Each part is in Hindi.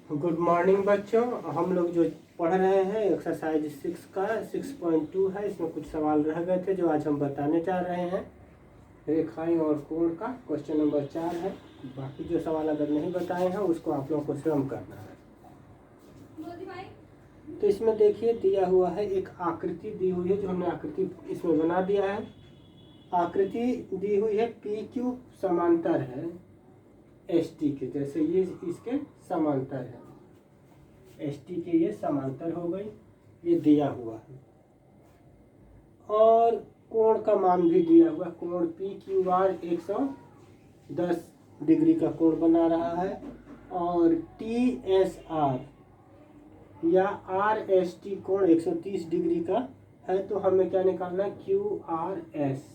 गुड मॉर्निंग बच्चों। हम लोग जो पढ़ रहे हैं एक्सरसाइज 6 का 6.2 है। इसमें कुछ सवाल रह गए थे जो आज हम बताने जा रहे हैं। रेखाएं और कोण का क्वेश्चन नंबर 4 है। बाकी जो सवाल अगर नहीं बताए हैं उसको आप लोगों को स्वयं करना है। तो इसमें देखिए दिया हुआ है, एक आकृति दी हुई है जो हमने आकृति इसमें बना दिया है। आकृति दी हुई है पी क्यू समांतर है एस टी के, जैसे ये इसके समांतर है। एस टी के ये समांतर हो गई, ये दिया हुआ है। और कोण का मान भी दिया हुआ, कोण पी क्यू आर 110 डिग्री का कोण बना रहा है। और टी एस आर या आर एस टी कोण 130 डिग्री का है। तो हमें क्या निकालना है, क्यू आर एस,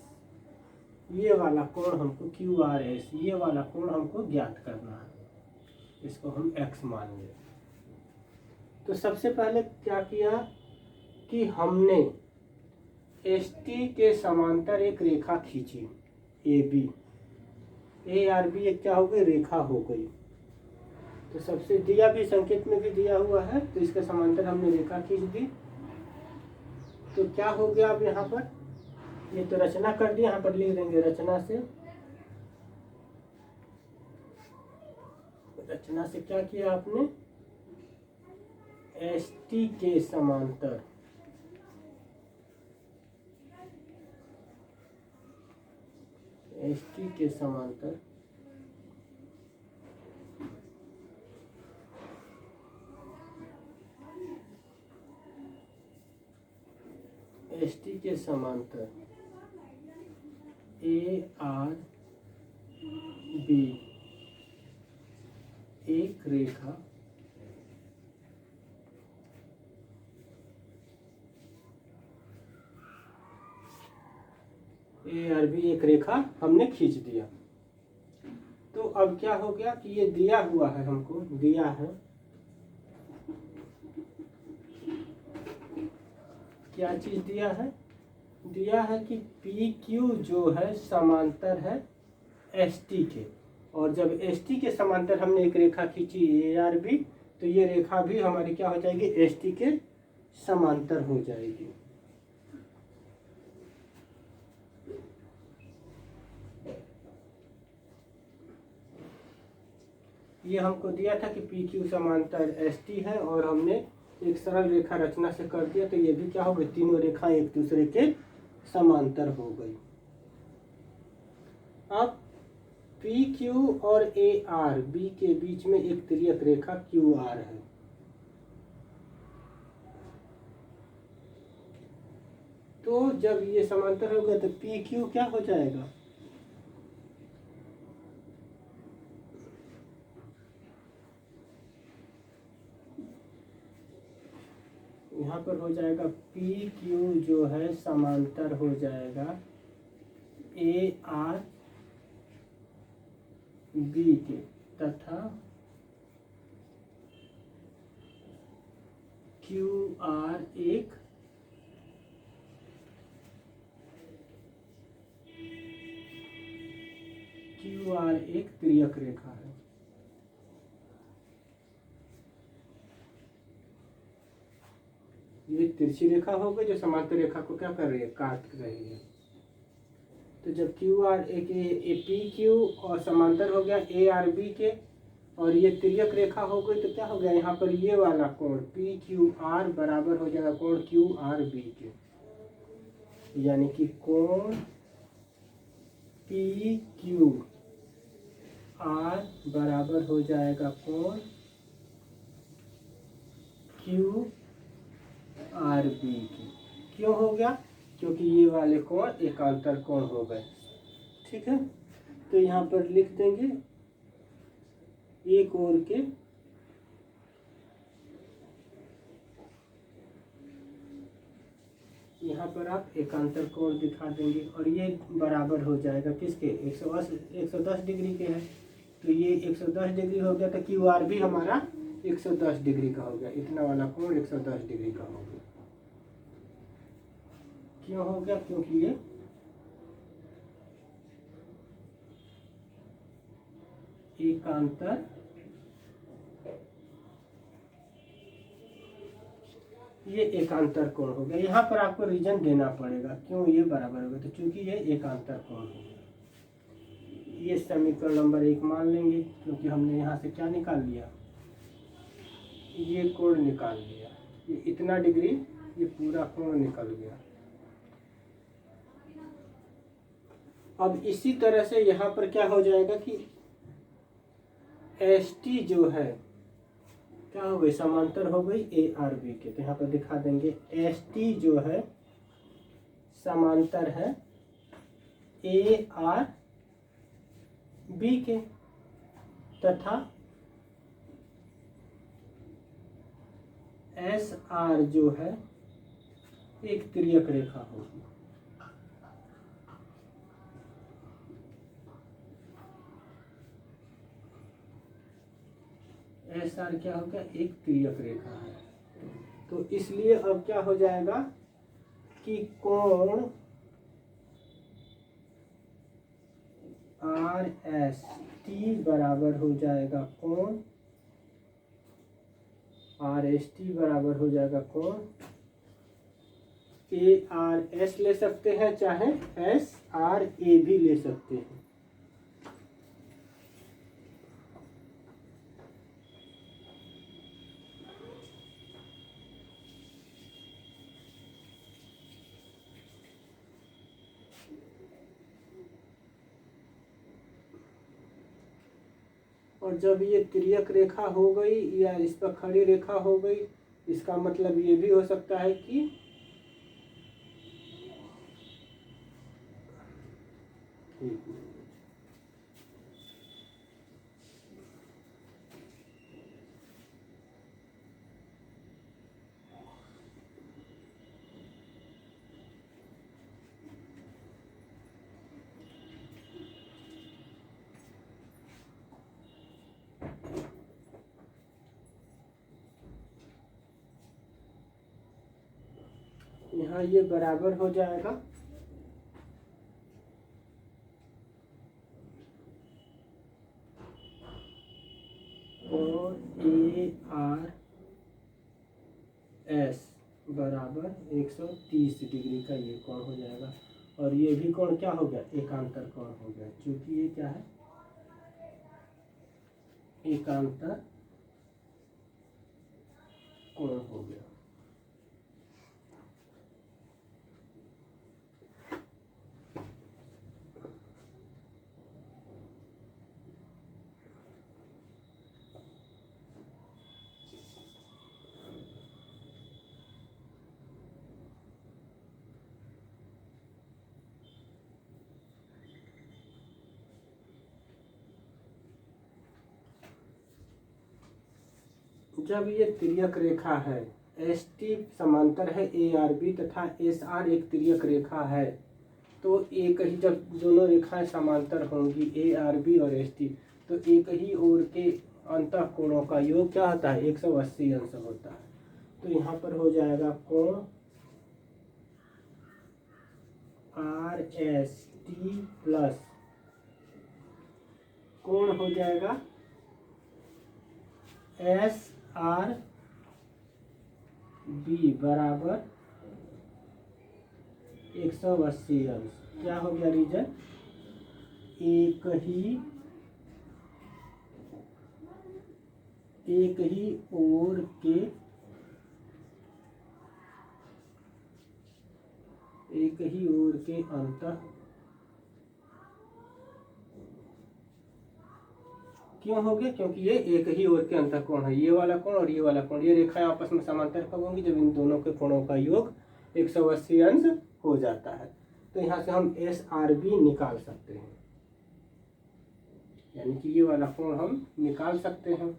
ये वाला कोण हमको क्यू आर एस, ये वाला कोण हमको ज्ञात करना है। इसको हम x मान लें। तो सबसे पहले क्या किया कि हमने एस टी के समांतर एक रेखा खींची, A B, A R B एक क्या हो गई, रेखा हो गई। तो सबसे दिया भी संकेत में भी दिया हुआ है, तो इसके समांतर हमने रेखा खींच दी। तो क्या हो गया अब यहाँ पर, ये तो रचना कर दी, यहाँ पर लिख देंगे रचना से। रचना से क्या किया आपने, एस टी के समांतर एस टी के समांतर एस टी के समांतर ए आर बी एक रेखा ए आर बी एक रेखा हमने खींच दिया। तो अब क्या हो गया कि ये दिया हुआ है, हमको दिया है, क्या चीज दिया है, दिया है कि पी क्यू जो है समांतर है एस टी के। और जब एस टी के समांतर हमने एक रेखा खींची ए आर बी, तो ये रेखा भी हमारी क्या हो जाएगी, एस टी के समांतर हो जाएगी। ये हमको दिया था कि पी क्यू समांतर एस टी है, और हमने एक सरल रेखा रचना से कर दिया। तो ये भी क्या हो गई, तीनों रेखा एक दूसरे के समांतर हो गई। अब पी क्यू और ए आर बी के बीच में एक तिर्यक रेखा क्यू आर है। तो जब ये समांतर हो गया तो पी क्यू क्या हो जाएगा, यहाँ पर हो जाएगा पी क्यू जो है समांतर हो जाएगा ए आर बी के, तथा क्यू आर एक तिर्यक रेखा है। ये तिरछी रेखा हो गई जो समांतर रेखा को क्या कर रही है, काट रही है। तो जब क्यू आर एक पी क्यू और समांतर हो गया ए आर बी के, और ये तिर्यक रेखा हो गई, तो क्या हो गया, यहाँ पर ये वाला कोण पी क्यू आर बराबर हो जाएगा कोण क्यू आर बी के। यानी कि कोण पी क्यू आर बराबर हो जाएगा कोण क्यू आर बी की। क्यों हो गया, क्योंकि ये वाले कोण एकांतर कोण हो गए। ठीक है, तो यहाँ पर लिख देंगे एक ओर के यहाँ पर आप एकांतर कोण दिखा देंगे, और ये बराबर हो जाएगा किसके, 110 डिग्री के है। तो ये 110 डिग्री हो गया, तो क्यू आर भी हमारा 110 डिग्री का हो गया। इतना वाला कोण 110 डिग्री का हो गया। क्यों हो गया, क्योंकि ये एकांतर ये एकांतर कोण हो गया। यहाँ पर आपको रीजन देना पड़ेगा क्यों ये बराबर हो गया, तो चूंकि ये एकांतर कोण हो गया। ये समीकरण नंबर 1 मान लेंगे क्योंकि हमने यहाँ से क्या निकाल लिया, ये कोण निकाल लिया, ये इतना डिग्री, ये पूरा कोण निकल गया। अब इसी तरह से यहाँ पर क्या हो जाएगा कि एस टी जो है क्या हो गई, समांतर हो गई ए आर बी के। तो यहाँ पर दिखा देंगे एस टी जो है समांतर है ए आर बी के, तथा एस आर जो है एक तिर्यक रेखा होगी। एस आर क्या होगा, एक तिर्यक रेखा है। तो इसलिए अब क्या हो जाएगा कि कोण आर एस टी बराबर हो जाएगा कोण आर एस टी बराबर हो जाएगा कोण ए आर एस ले सकते हैं, चाहे एस आर ए भी ले सकते हैं। और जब ये तिर्यक रेखा हो गई या इस पर खड़ी रेखा हो गई, इसका मतलब ये भी हो सकता है कि यहाँ ये बराबर हो जाएगा और ए आर एस बराबर 130 डिग्री का ये कोण हो जाएगा। और ये भी कोण क्या हो गया, एकांतर कोण हो गया, क्योंकि ये क्या है, एकांतर कोण हो गया। जब ये तिर्यक रेखा है, एस टी समांतर है ए आर बी तथा एस आर एक तिर्यक रेखा है, तो एक ही, जब दोनों रेखाएं समांतर होंगी ए आर बी और एस टी, तो एक ही ओर के अंतः कोणों का योग क्या होता है, 180 अंश होता है। तो यहाँ पर हो जाएगा कोण आर एस टी प्लस कोण हो जाएगा एस आर बी बराबर 180 अंश। क्या हो गया रीजन, एक ही ओर के अंतः, क्यों हो गया, क्योंकि ये एक ही ओर के अंतः कोण है। ये वाला कोण और ये वाला कोण, ये रेखाएं आपस में समांतर कब होंगी, जब इन दोनों के कोणों का योग 180 अंश हो जाता है। तो यहाँ से हम एस आर बी निकाल सकते हैं, यानी कि ये वाला कोण हम निकाल सकते हैं।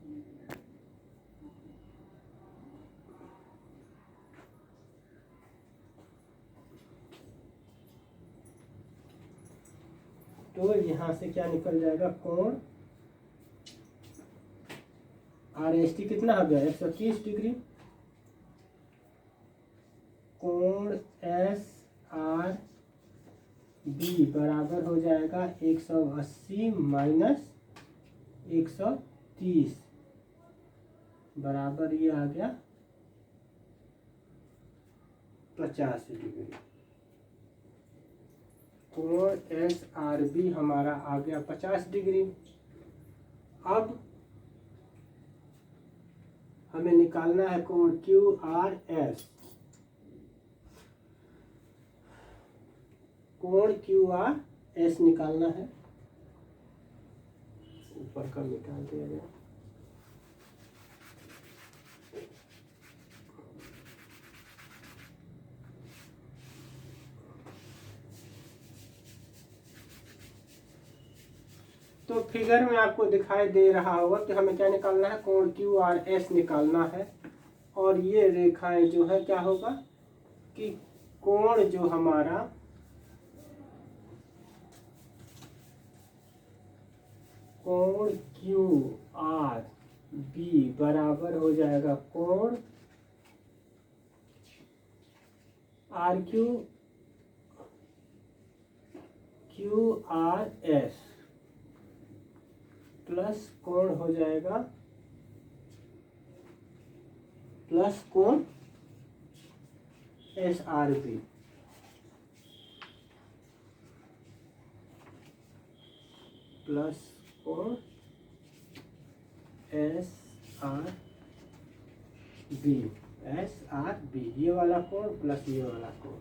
तो यहाँ से क्या निकल जाएगा, कोण आर एस टी कितना आ गया, 130 डिग्री, कोण एस आर बी बराबर हो जाएगा 180 माइनस 130 बराबर ये आ गया 50 डिग्री। कोण SRB हमारा आ गया 50 डिग्री। अब हमें निकालना है कोण QRS। कोण QRS निकालना है। ऊपर का निकाल दिया गया। तो फिगर में आपको दिखाई दे रहा होगा कि हमें क्या निकालना है, कोण QRS निकालना है। और ये रेखाएं जो है क्या होगा कि कोण जो हमारा कोण QRB बराबर हो जाएगा कोण QRS प्लस कोण हो जाएगा प्लस कोण SRB। प्लस कोण SRB ये वाला कोण प्लस ये वाला कोण।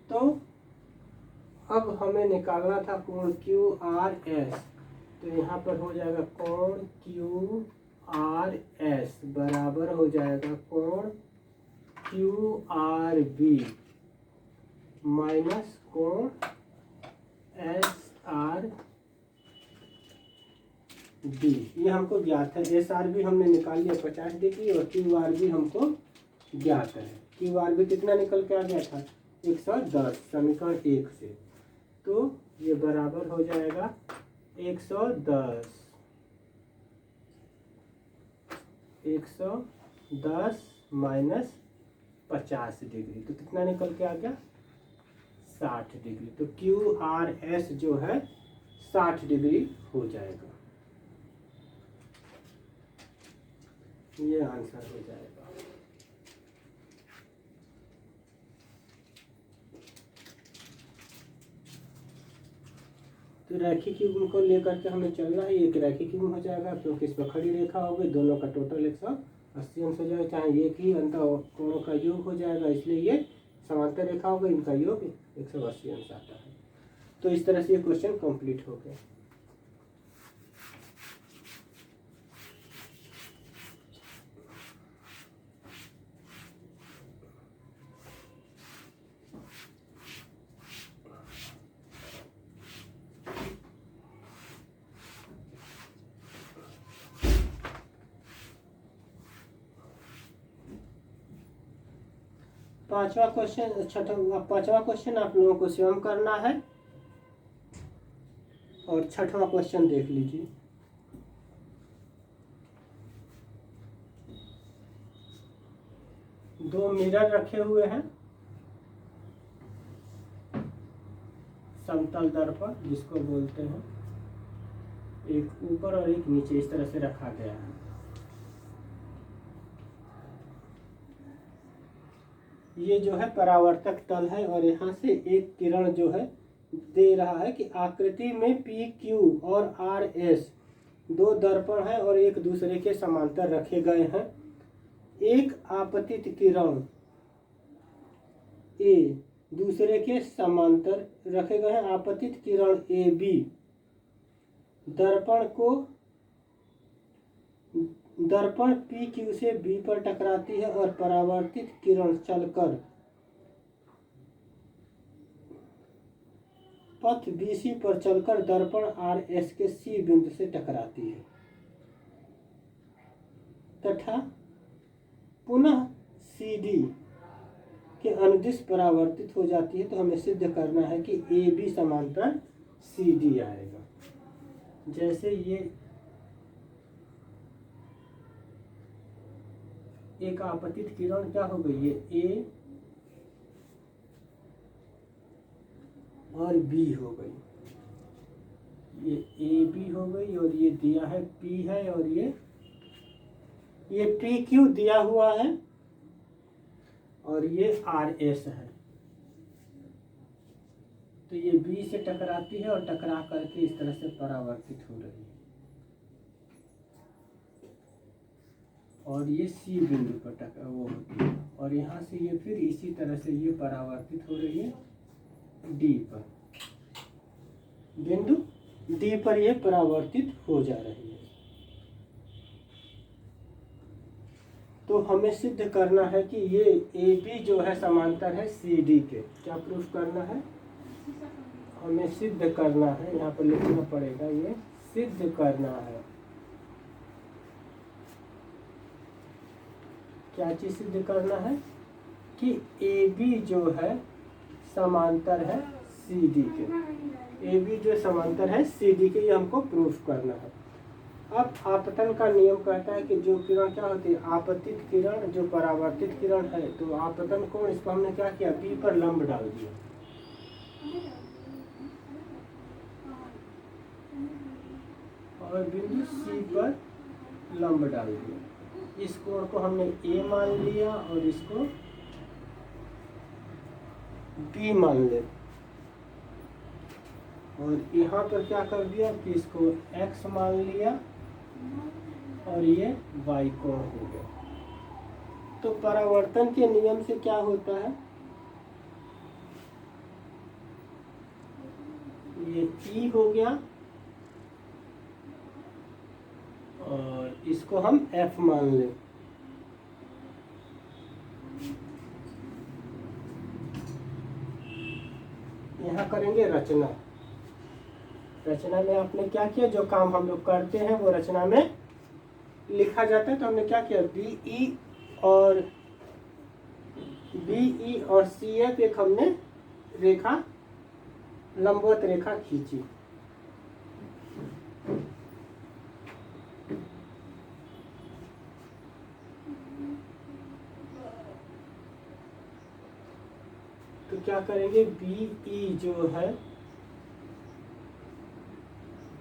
तो अब हमें निकालना था कोण QRS। तो यहाँ पर हो जाएगा कोण QRS बराबर हो जाएगा कोण QRB माइनस कोण SRB। ये हमको ज्ञात है। SRB हमने निकाल लिया 50 डिग्री और QRB हमको ज्ञात है। QRB कितना निकल के आ गया था 110 समीकरण 1 से। तो ये बराबर हो जाएगा 110 माइनस 50 डिग्री। तो कितना निकल के आ गया 60 डिग्री। तो QRS जो है 60 डिग्री हो जाएगा। ये आंसर हो जाएगा। तो रैखिक युग्म को लेकर के हमें चलना है। एक रैखिक युग्म हो जाएगा क्योंकि इस पर खड़ी रेखा हो गई, दोनों का टोटल 180 अंश हो जाएगा। चाहे एक ही अंत कोणों का योग हो जाएगा, इसलिए ये समांतर रेखा होगा, इनका योग 180 अंश आता है। तो इस तरह से ये क्वेश्चन कंप्लीट हो गया। पांचवा क्वेश्चन आप लोगों को स्वयं करना है और छठवां क्वेश्चन देख लीजिए। दो मिरर रखे हुए हैं, समतल दर्पण जिसको बोलते हैं, एक ऊपर और एक नीचे इस तरह से रखा गया है। ये जो है परावर्तक तल है और यहाँ से एक किरण जो है दे रहा है कि आकृति में PQ और RS दो दर्पण है और एक दूसरे के समांतर रखे गए हैं। एक आपतित किरण A दूसरे के समांतर रखे गए हैं। आपतित किरण AB दर्पण PQ से B पर टकराती है और परावर्तित किरण चलकर पथ BC पर चलकर दर्पण RS के C बिंदु से टकराती है तथा पुनः CD के अनुदिश परावर्तित हो जाती है। तो हमें सिद्ध करना है कि AB समांतर CD आएगा। जैसे ये एक आपतित किरण क्या हो गई, ये ए और बी हो गई, ये ए बी हो गई, और ये दिया है पी है, और ये पी क्यू दिया हुआ है, और ये आर एस है। तो ये बी से टकराती है और टकरा करके इस तरह से परावर्तित हो रही है, और ये सी बिंदु पर टकरा वो होती है, और यहाँ से ये फिर इसी तरह से ये परावर्तित हो रही है डी पर, बिंदु डी पर ये परावर्तित हो जा रही है। तो हमें सिद्ध करना है कि ये ए बी जो है समांतर है सी डी के। क्या प्रूफ करना है, हमें सिद्ध करना है, यहाँ पर लिखना पड़ेगा, ये सिद्ध करना है। क्या चीज सिद्ध करना है कि ए बी जो है समांतर है सी डी के, ए बी जो समांतर है सी डी के, ये हमको प्रूफ करना है। अब आपतन का नियम कहता है कि जो किरण क्या होती है, आपतित किरण जो परावर्तित किरण है, तो आपतन कोण इसको हमने क्या किया, बी पर लंब डाल दिया, और बिंदु सी पर लंब डाल दिया। इस कोण को हमने ए मान लिया और इसको बी मान ले, और यहाँ पर क्या कर दिया कि इसको एक्स मान लिया, और ये वाई कोण हो गया। तो परावर्तन के नियम से क्या होता है, ये ई हो गया, और इसको हम एफ मान ले। यहाँ करेंगे रचना। रचना में आपने क्या किया, जो काम हम लोग करते हैं वो रचना में लिखा जाता है। तो हमने क्या किया, बी ई और सी एफ एक हमने रेखा, लंबवत रेखा खींची। तो क्या करेंगे, बी ई जो है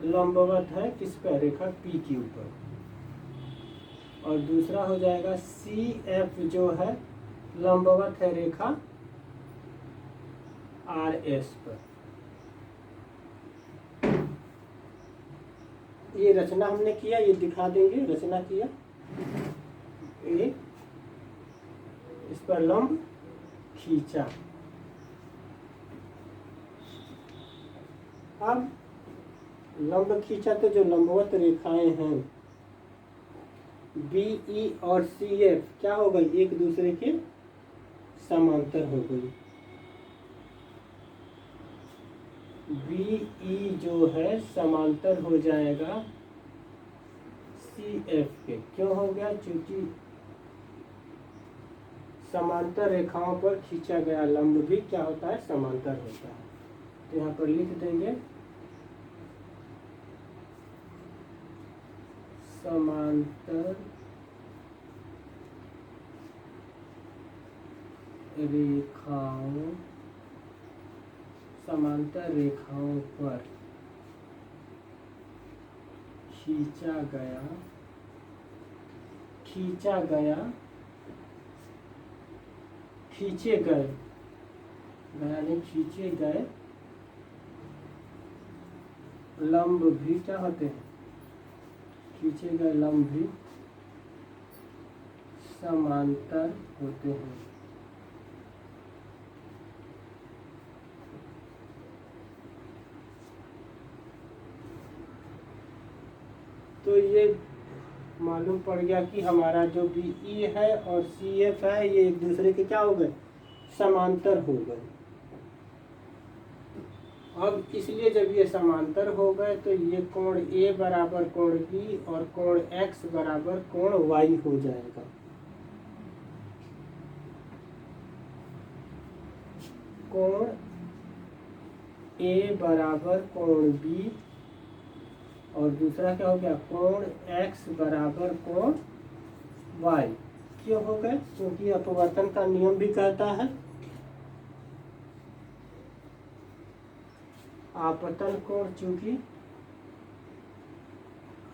लंबवत है किस पर, रेखा पी के ऊपर, और दूसरा हो जाएगा सी एफ जो है लंबवत है रेखा आर एस पर। ये रचना हमने किया, ये दिखा देंगे, रचना किया, ये इस पर लंब खींचा। अब लंब खींचा तो जो लंबवत रेखाएं हैं बी ई और सी एफ क्या हो गई, एक दूसरे के समांतर हो गई। बी ई जो है समांतर हो जाएगा सी एफ के। क्यों हो गया, क्योंकि समांतर रेखाओं पर खींचा गया लंब भी क्या होता है, समांतर होता है। तो यहाँ पर लिख देंगे समांतर रेखाओं पर खींचे गए लंब भी क्या होते हैं, खींचे गए लंब भी समांतर होते हैं। तो ये मालूम पड़ गया कि हमारा जो बी ई है और सी एफ है ये एक दूसरे के क्या हो गए, समांतर हो गए। अब इसलिए जब ये समांतर हो गए तो ये कोण ए बराबर कोण बी और कोण एक्स बराबर कोण वाई हो जाएगा। कोण ए बराबर कोण बी और दूसरा क्या हो गया, कोण x बराबर कोण y। क्यों हो गए, क्योंकि अपवर्तन का नियम भी कहता है आपतन कोण, चूंकि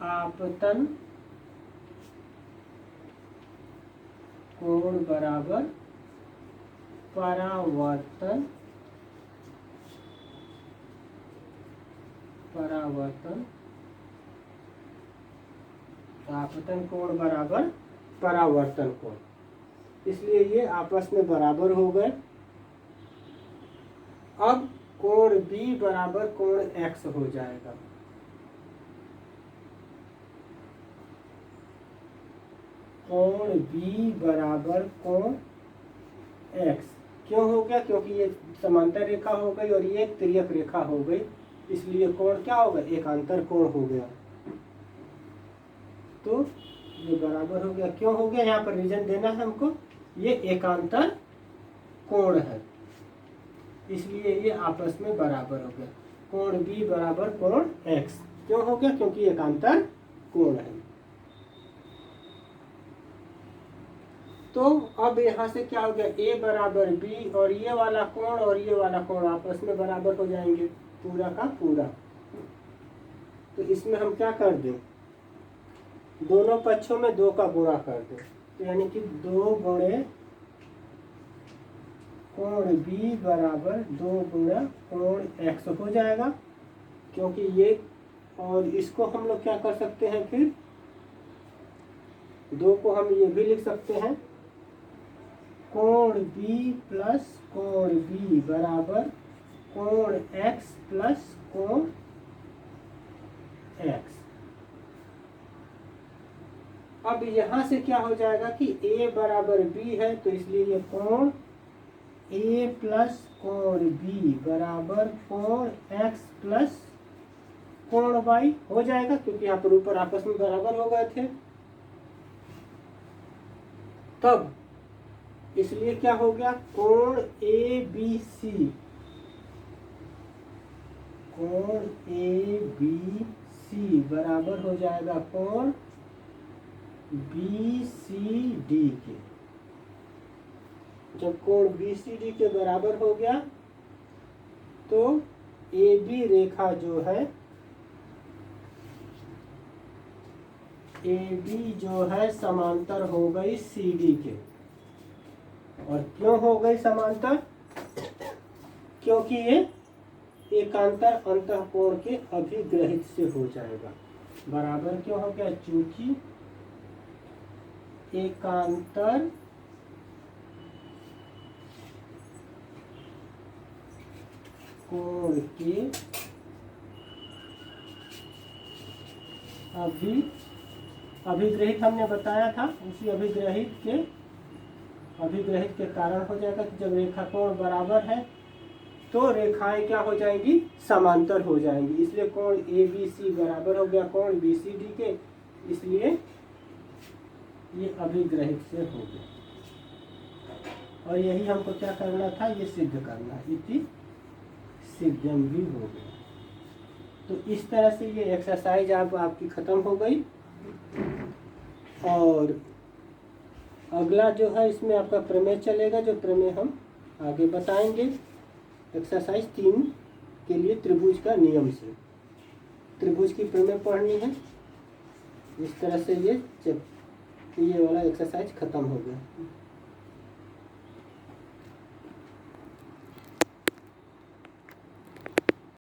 आपतन कोण बराबर परावर्तन आपतन कोण बराबर परावर्तन कोण, इसलिए ये आपस में बराबर हो गए। अब कोण B बराबर कोण X हो जाएगा। कोण B बराबर कोण X क्यों हो गया, क्योंकि ये समांतर रेखा हो गई और ये एक तिर्यक रेखा हो गई, इसलिए कोण क्या होगा, एकांतर कोण हो गया। तो ये बराबर हो गया, क्यों हो गया, यहाँ पर रीजन देना है हमको, ये एकांतर कोण है, इसलिए ये आपस में बराबर हो गया। कोण B बराबर कोण X क्यों हो गया, क्योंकि एकांतर कोण है। तो अब यहाँ से क्या हो गया, A बराबर B और ये वाला कोण और ये वाला कोण आपस में बराबर हो जाएंगे पूरा का पूरा। तो इसमें हम क्या कर दें, दोनों पक्षों में 2 का गुणा कर दें, तो यानी कि 2 गुणे कोण B बराबर 2 गुणा कोण X हो जाएगा, क्योंकि ये, और इसको हम लोग क्या कर सकते हैं, फिर 2 को हम ये भी लिख सकते हैं, कोण B प्लस कोण B बराबर कोण X प्लस कोण X। अब यहाँ से क्या हो जाएगा कि A बराबर B है, तो इसलिए ये कोण A प्लस कोण B बराबर कोण X प्लस कोण Y हो जाएगा, क्योंकि यहाँ पर ऊपर आपस में बराबर हो गए थे। तब इसलिए क्या हो गया, कोण ABC, कोण ABC बराबर हो जाएगा कोण BCD के। जब कोण BCD के बराबर हो गया तो AB रेखा जो है, AB जो है समांतर हो गई CD के। और क्यों हो गई समांतर, क्योंकि ये एकांतर अंतःकोण के अभिग्रहित से हो जाएगा। बराबर क्यों हो गया, चूंकि एकांतर कोण के अभिग्रहित हमने बताया था, उसी अभिग्रहित के कारण हो जाएगा कि जब रेखा कोण बराबर है तो रेखाएं क्या हो जाएंगी, समांतर हो जाएंगी, इसलिए कोण ABC बराबर हो गया कोण BCD के, इसलिए ये अभिग्रहित से हो गया। और यही हमको क्या करना था, ये सिद्ध करना, इति सिद्धम भी हो गया। तो इस तरह से ये एक्सरसाइज आपकी खत्म हो गई। और अगला जो है इसमें आपका प्रमेय चलेगा, जो प्रमेय हम आगे बताएंगे एक्सरसाइज 3 के लिए त्रिभुज का नियम से। त्रिभुज की प्रमेय पढ़नी है। इस तरह से ये वाला एक्सरसाइज खत्म हो गया।